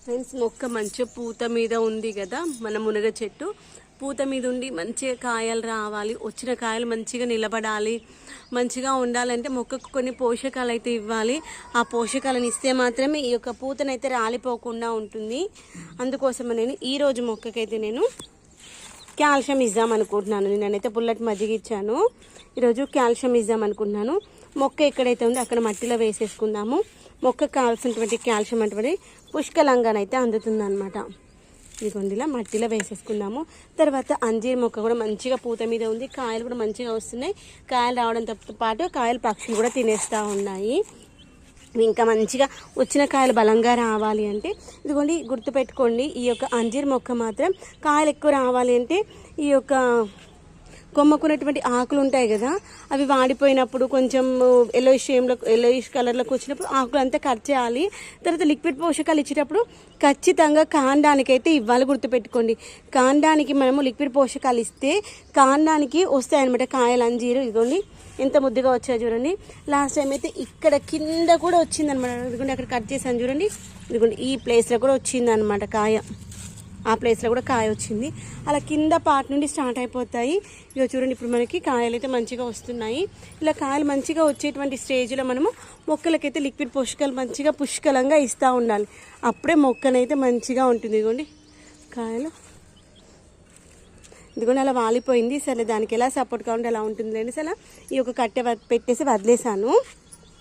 Friends, మొక్క మంచిగా పూత మీద ఉంది కదా, మన మునగ చెట్టు పూత మీద ఉండి మంచిగా కాయలు రావాలి, వచ్చిన కాయలు మంచిగా నిలబడాలి, మంచిగా ఉండాలంటే మొక్కకు కొన్ని పోషకాలు అయితే ఇవ్వాలి. ఆ పోషకాలను ఇస్తే మాత్రమే ఈ యొక్క పూతనైతే రాలిపోకుండా ఉంటుంది. అందుకోసం నేను ఈరోజు మొక్కకైతే నేను కాల్షియం ఇద్దాం అనుకుంటున్నాను. నేనైతే పుల్లటి మజ్జిగ ఇచ్చాను, ఈరోజు కాల్షియం ఇద్దాం అనుకుంటున్నాను. మొక్క ఎక్కడైతే ఉందో అక్కడ మట్టిలో వేసేసుకుందాము. మొక్కకు కావాల్సినటువంటి కాల్షియం అటువంటి పుష్కలంగానైతే అందుతుంది అనమాట. ఇదిగోండి, ఇలా మట్టిలో వేసేసుకుందాము. తర్వాత అంజీర్ మొక్క కూడా మంచిగా పూత మీద ఉంది, కాయలు కూడా మంచిగా వస్తున్నాయి. కాయలు రావడంతో పాటు కాయలు పక్షులు కూడా తినేస్తూ ఉన్నాయి. ఇంకా మంచిగా వచ్చిన కాయలు బలంగా రావాలి అంటే ఇదిగోండి, గుర్తుపెట్టుకోండి, ఈ యొక్క అంజీర్ మొక్క మాత్రం కాయలు ఎక్కువ రావాలి అంటే ఈ యొక్క కొమ్మకున్నటువంటి ఆకులు ఉంటాయి కదా, అవి వాడిపోయినప్పుడు కొంచెం ఎల్లోయిష్ కలర్లోకి వచ్చినప్పుడు ఆకులు అంతా కట్ చేయాలి. తర్వాత లిక్విడ్ పోషకాలు ఇచ్చేటప్పుడు ఖచ్చితంగా కాండానికైతే ఇవ్వాలి. గుర్తుపెట్టుకోండి, కాండానికి మనము లిక్విడ్ పోషకాలు ఇస్తే కాండానికి వస్తాయన్నమాట కాయలు. అంజీరు ఇదిగోండి ఎంత ముద్దుగా వచ్చాయో చూడండి. లాస్ట్ టైం అయితే ఇక్కడ కింద కూడా వచ్చిందనమాట. ఇదిగోండి అక్కడ కట్ చేశాను చూడండి, ఇదిగోండి ఈ ప్లేస్లో కూడా వచ్చిందనమాట కాయ. ఆ ప్లేస్లో కూడా కాయ వచ్చింది. అలా కింద పార్ట్ నుండి స్టార్ట్ అయిపోతాయి. ఇక చూడండి, ఇప్పుడు మనకి కాయలు అయితే మంచిగా వస్తున్నాయి. ఇలా కాయలు మంచిగా వచ్చేటువంటి స్టేజ్లో మనము మొక్కలకైతే లిక్విడ్ పోషకాలు మంచిగా పుష్కలంగా ఇస్తూ ఉండాలి. అప్పుడే మొక్కనైతే మంచిగా ఉంటుంది. ఇదిగోండి కాయలు, ఇదిగోండి అలా వాలిపోయింది. సరే, దానికి ఎలా సపోర్ట్ కావాలంటే అలా ఉంటుంది లేండి. సరే, ఈ యొక్క కట్టె పెట్టేసి వదిలేసాను.